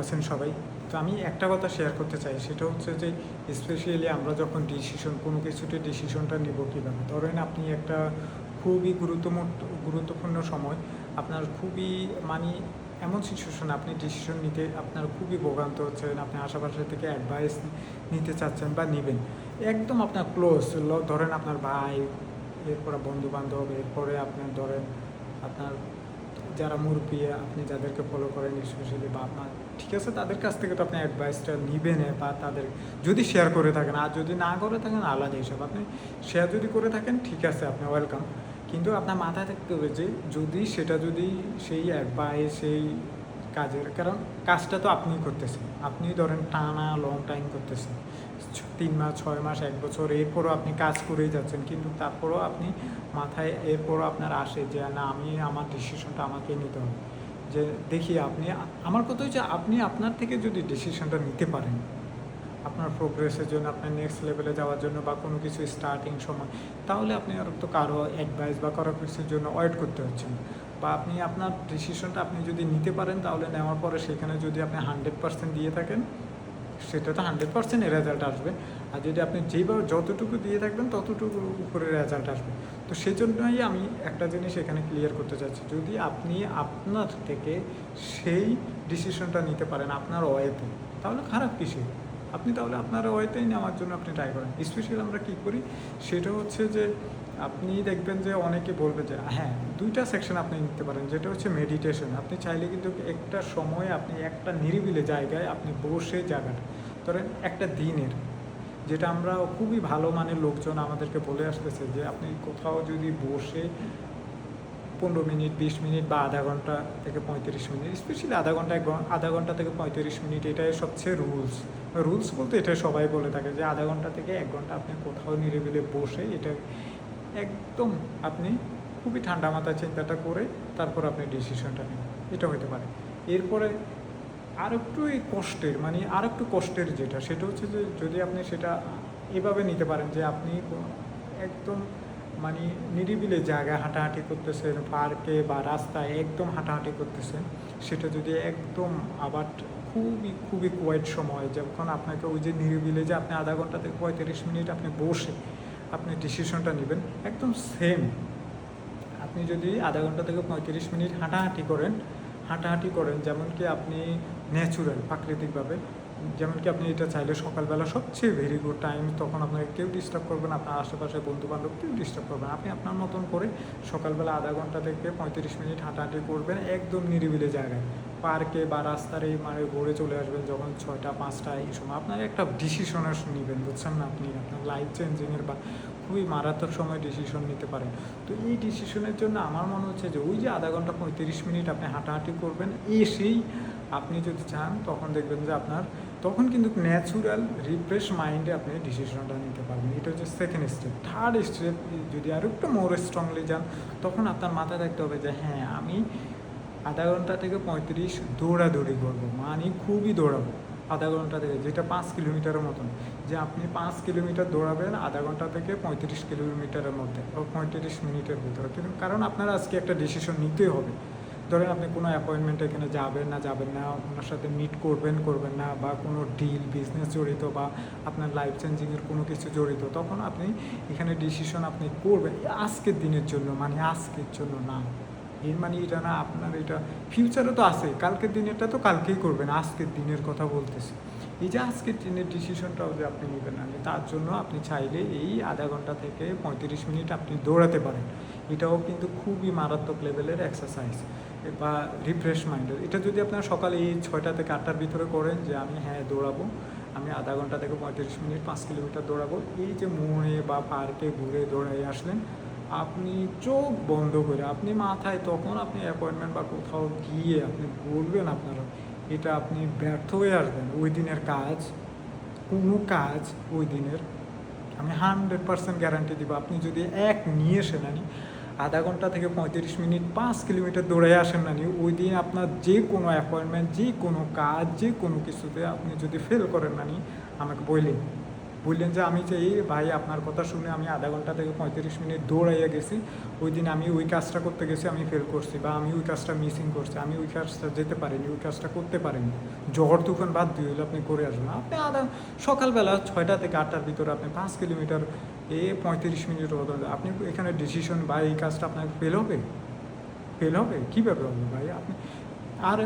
আছেন সবাই। তো আমি একটা কথা শেয়ার করতে চাই, সেটা হচ্ছে যে স্পেশালি আমরা যখন কোনো কিছুতে ডিসিশনটা নিব কীভাবে, ধরেন আপনি একটা খুবই গুরুত্বপূর্ণ সময়, আপনার খুবই মানে এমন সিচুয়েশন, আপনি ডিসিশন নিতে আপনার খুবই ভোগান্ত হচ্ছেন, আপনি আশেপাশে থেকে অ্যাডভাইস নিতে চাচ্ছেন বা নেবেন, একদম আপনার ক্লোজ, ধরেন আপনার ভাই, এরপরে বন্ধু বান্ধব, এরপরে আপনার ধরেন আপনার যারা মুরব্বী, আপনি যাদেরকে ফলো করেন স্পেশালি, বা আপনার ঠিক আছে তাদের কাছ থেকে তো আপনি অ্যাডভাইসটা নেবেন, বা তাদের যদি শেয়ার করে থাকেন, আর যদি না করে থাকেন আলাদা হিসাব, আপনি শেয়ার যদি করে থাকেন ঠিক আছে, আপনি ওয়েলকাম। কিন্তু আপনার মাথায় থাকতে হবে যে যদি সেই অ্যাডভাইস, সেই কাজের, কারণ কাজটা তো আপনিই করতেছেন, আপনি ধরেন টানা লং টাইম করতেছেন, 3 মাস 6 মাস 1 বছর, এরপরও আপনি কাজ করেই যাচ্ছেন, কিন্তু তারপরও আপনি মাথায় এরপরও আপনার আসে যে না, আমি আমার ডিসিশনটা আমাকে নিতে হবে। যে দেখি আপনি, আমার কথা হচ্ছে আপনি আপনার থেকে যদি ডিসিশনটা নিতে পারেন আপনার প্রোগ্রেসের জন্য, আপনার নেক্সট লেভেলে যাওয়ার জন্য, বা কোনো কিছু স্টার্টিং সময়, তাহলে আপনি আর তো কারো অ্যাডভাইস বা কারো কিছুর জন্য ওয়েট করতে হচ্ছেন। বা আপনি আপনার ডিসিশনটা আপনি যদি নিতে পারেন, তাহলে নেওয়ার পরে সেখানে যদি আপনি 100% দিয়ে থাকেন, সেটা তো 100% রেজাল্ট আসবে। আর যদি আপনি যেইভাবে যতটুকু দিয়ে থাকবেন ততটুকু উপরে রেজাল্ট আসবে। তো সেই জন্যই আমি একটা জিনিস এখানে ক্লিয়ার করতে চাচ্ছি, যদি আপনি আপনার থেকে সেই ডিসিশনটা নিতে পারেন আপনার ওয়েতে, তাহলে খারাপ কিসে, আপনি তাহলে আপনার ওয়েতেই নেওয়ার জন্য আপনি ট্রাই করেন। স্পেশালি আমরা কী করি, সেটা হচ্ছে যে আপনি দেখবেন যে অনেকে বলবে যে হ্যাঁ, 2টা সেকশন আপনি নিতে পারেন, যেটা হচ্ছে মেডিটেশন। আপনি চাইলে কিন্তু একটা সময় আপনি একটা নিরিবিলি জায়গায় আপনি বসে জায়গাটা, ধরেন একটা দিনের, যেটা আমরা খুবই ভালো মানের লোকজন আমাদেরকে বলে আসতেছে যে আপনি কোথাও যদি বসে 15 মিনিট 20 মিনিট বা আধা ঘন্টা থেকে 35 মিনিট, স্পেশালি আধা ঘন্টা থেকে 35 মিনিট, এটাই সবচেয়ে রুলস বলতে এটা সবাই বলে থাকে যে আধা ঘন্টা থেকে 1 ঘন্টা আপনি কোথাও নিরিবিলি বসে, এটা একদম আপনি খুবই ঠান্ডা মাথায় চিন্তাটা করে তারপর আপনি ডিসিশনটা নেন, এটা হতে পারে। এরপরে আর একটু কষ্টের যেটা, সেটা হচ্ছে যে যদি আপনি সেটা এভাবে নিতে পারেন যে আপনি একদম মানে নিরিবিলি জায়গায় হাঁটাহাঁটি করতেছেন, পার্কে বা রাস্তায় একদম হাঁটাহাঁটি করতেছেন, সেটা যদি একদম আবার খুবই খুবই কোয়াইট সময়, যখন আপনাকে ওই যে নিরিবিলি, যে আপনি আধা ঘন্টা থেকে 35 মিনিট আপনি বসে আপনি ডিসিশনটা নেবেন, একদম সেম আপনি যদি আধা ঘন্টা থেকে 35 মিনিট হাঁটাহাঁটি করেন, যেমন কি আপনি ন্যাচুরাল প্রাকৃতিকভাবে, যেমন কি আপনি এটা চাইলে সকালবেলা সবচেয়ে ভেরি গুড টাইম, তখন আপনাকে কেউ ডিস্টার্ব করবে না, আপনার আশেপাশে বন্ধুবান্ধব কেউ ডিস্টার্ব করবে না, আপনি আপনার মতন করে সকালবেলা আধা ঘন্টা থেকে 35 মিনিট হাঁটাহাঁটি করবেন একদম নিরিবিলি জায়গায়, পার্কে বা রাস্তার এই মানে ঘুরে চলে আসবেন যখন 6টা 5টা, এই সময় আপনার একটা ডিসিশনের নেবেন, বুঝছেন না, আপনি আপনার লাইফ চেঞ্জিংয়ের বা খুবই মারাত্মক সময় ডিসিশন নিতে পারেন। তো এই ডিসিশনের জন্য আমার মনে হচ্ছে যে ওই যে আধা ঘন্টা 35 মিনিট আপনি হাঁটাহাঁটি করবেন, এসেই আপনি যদি চান তখন দেখবেন যে আপনার তখন কিন্তু ন্যাচুরাল রিফ্রেশ মাইন্ডে আপনি ডিসিশনটা নিতে পারবেন। এটা হচ্ছে সেকেন্ড স্টেপ। থার্ড স্টেপ যদি আরও একটু মোর স্ট্রংলি যান, তখন আপনার মাথায় রাখতে হবে যে হ্যাঁ, আমি আধা ঘন্টা থেকে 35 দৌড়াদৌড়ি করবো, মানে খুবই দৌড়াবো আধা ঘন্টা থেকে, যেটা 5 কিলোমিটারের মতন, যে আপনি 5 কিলোমিটার দৌড়াবেন আধা ঘন্টা থেকে 35 কিলোমিটারের মধ্যে বা 35 মিনিটের ভিতরে। কিন্তু কারণ আপনার আজকে একটা ডিসিশন নিতেই হবে। ধরেন আপনি কোনো অ্যাপয়েন্টমেন্টে এখানে যাবেন না, ওনার সাথে মিট করবেন না, বা কোনো ডিল বিজনেস জড়িত, বা আপনার লাইফ চেঞ্জিংয়ের কোনো কিছু জড়িত, তখন আপনি এখানে ডিসিশন আপনি করবেন আজকের দিনের জন্য, মানে আজকের জন্য না, এর মানে এটা না আপনার এটা ফিউচারে তো আছে, কালকের দিনেরটা তো কালকেই করবেন, আজকের দিনের কথা বলতেছি। এই যে আজকের দিনের ডিসিশনটাও যে আপনি নেবেন না, তার জন্য আপনি চাইলে এই আধা ঘন্টা থেকে 35 মিনিট আপনি দৌড়াতে পারেন। এটাও কিন্তু খুবই মারাত্মক লেভেলের এক্সারসাইজ বা রিফ্রেশ মাইন্ডের। এটা যদি আপনার সকালে এই 6টা থেকে 8টার ভিতরে করেন যে আমি হ্যাঁ দৌড়াবো, আমি আধা ঘন্টা থেকে 35 মিনিট 5 কিলোমিটার দৌড়াবো, এই যে মোড়ে বা পার্কে ঘুরে দৌড়াই আসলেন, আপনি চোখ বন্ধ করে আপনি মাথায় তখন আপনি অ্যাপয়েন্টমেন্ট বা কোথাও গিয়ে আপনি বলবেন আপনারা, এটা আপনি ব্যর্থ হয়ে আসবেন ওই দিনের কোনো কাজ ওই দিনের, আমি 100% গ্যারান্টি দিব। আপনি যদি নিয়ে আসেন আধা ঘন্টা থেকে 35 মিনিট 5 কিলোমিটার দৌড়ে আসেন ওই দিন আপনার যে কোনো অ্যাপয়েন্টমেন্ট, যে কোনো কাজ, যে কোনো কিছুতে আপনি যদি ফেল করেন আমাকে বললেন, বললেন যে আমি যে এই ভাই আপনার কথা শুনে আমি আধা ঘন্টা থেকে 35 মিনিট দৌড়াইয়া গেছি, ওই দিন আমি ওই কাজটা করতে গেছি, আমি ফেল করছি বা আমি ওই কাজটা মিসিং করছি, আমি ওই কাজটা যেতে পারিনি, ওই কাজটা করতে পারিনি, ঝড় তুফান বাদ দিয়ে হলে আপনি করে আসবেন। আপনি সকালবেলা 6টা থেকে 8টার ভিতরে আপনি 5 কিলোমিটার 35 মিনিটের মতো আপনি এখানে ডিসিশন বা এই কাজটা আপনার ফেল হবে, ফেল হবে কীভাবে হবে ভাই আপনি। আর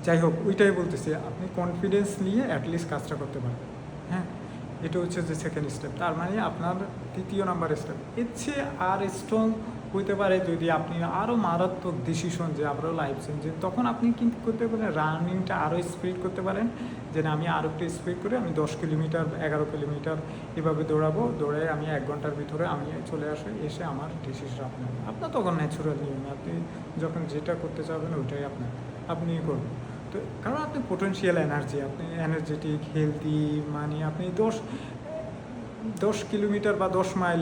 যাই হোক, ওইটাই বলতেছি, আপনি কনফিডেন্স নিয়ে অ্যাটলিস্ট কাজটা করতে পারবেন। হ্যাঁ, এটা হচ্ছে যে সেকেন্ড স্টেপ। তার মানে আপনার 3য় নাম্বার স্টেপ। এর চেয়ে আর স্ট্রং হইতে পারে যদি আপনি আরও মারাত্মক ডিসিশন যে আরও লাইফ চেঞ্জিং, তখন আপনি কিন্তু করতে পারেন রানিংটা আরও স্পিড করতে পারেন, যে না আমি আরও একটু স্পিড করে আমি 10 কিলোমিটার 11 কিলোমিটার এভাবে দৌড়াবো, দৌড়াই আমি 1 ঘন্টার ভিতরে আমি চলে আসি, এসে আমার ডিসিশন আপনার তখন ন্যাচুরাল নিয়মে আপনি যখন যেটা করতে চাবেন ওইটাই আপনি করবেন। তো কারণ আপনি পোটেনশিয়াল এনার্জি, আপনি এনার্জেটিক হেলদি, মানে আপনি 10 কিলোমিটার বা 10 মাইল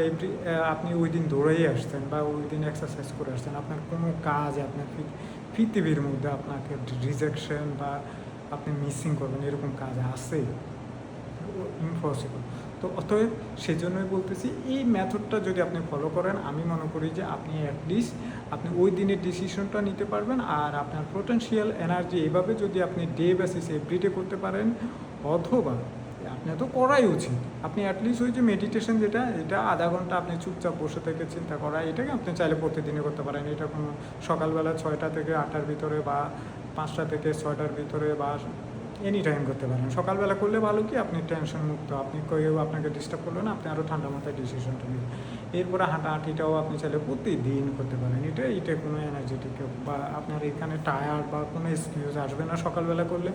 আপনি ওই দিন দৌড়াই আসছেন বা ওই দিন এক্সারসাইজ করে আসছেন, আপনার কোনো কাজ আপনার পৃথিবীর মধ্যে আপনাকে রিজেকশন বা আপনি মিসিং করবেন এরকম কাজ আছে? ইম্পসিবল। তো অতএব সেই জন্যই বলতেছি, এই মেথডটা যদি আপনি ফলো করেন, আমি মনে করি যে আপনি অ্যাটলিস্ট আপনি ওই দিনের ডিসিশনটা নিতে পারবেন। আর আপনার পোটেনশিয়াল এনার্জি এভাবে যদি আপনি ডে বেসিস এভরিডে করতে পারেন, অথবা আপনার তো করাই উচিত, আপনি অ্যাটলিস্ট ওই যে মেডিটেশন যেটা, এটা আধা ঘন্টা আপনি চুপচাপ বসে থেকে চিন্তা করা, এটাকে আপনি চাইলে প্রতিদিনই করতে পারেন। এটা কোনো সকালবেলা 6টা থেকে 8টার ভিতরে বা 5টা থেকে 6টার ভিতরে বা এনি টাইম করতে পারেন। সকালবেলা করলে ভালো কি, আপনি টেনশন মুক্ত, আপনি কেউ আপনাকে ডিস্টার্ব করলো না, আপনি আরও ঠান্ডা মাথায় ডিসিশনটা নেবেন। এরপরে হাঁটাহাঁটিটাও আপনি চাইলে প্রতিদিন করতে পারেন। এটা কোনো এনার্জেটিক বা আপনার এখানে টায়ার্ড বা কোনো এক্সকিউজ আসবে না সকালবেলা করলে।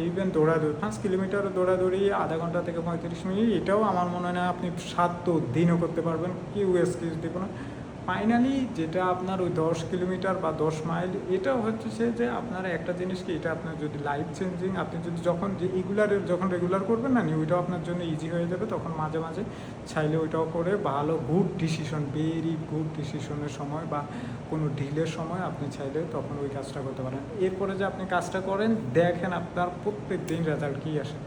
ইভেন দৌড়াদৌড়ি 5 কিলোমিটার দৌড়াদৌড়ি আধা ঘন্টা থেকে 35 মিনিট, এটাও আমার মনে হয় না আপনি 7 দিনও করতে পারবেন, কেউ এক্সকিউজ দেবো না। ফাইনালি যেটা আপনার ওই 10 কিলোমিটার বা 10 মাইল, এটাও হচ্ছে সে যে আপনার একটা জিনিস কি, এটা আপনার যদি লাইফ চেঞ্জিং, আপনি যদি যখন যখন রেগুলার করবেন না, ওইটাও আপনার জন্য ইজি হয়ে যাবে। তখন মাঝে মাঝে চাইলে ওইটাও করে ভালো গুড ডিসিশন, ভেরি গুড ডিসিশনের সময় বা কোনো ডিলের সময় আপনি চাইলে তখন ওই কাজটা করতে পারেন। এরপরে যে আপনি কাজটা করেন, দেখেন আপনার প্রত্যেক দিন রেজাল্ট কী আসে,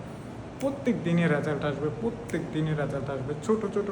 প্রত্যেক দিনের রেজাল্ট আসবে, প্রত্যেক দিনের রেজাল্ট আসবে। ছোটো ছোটো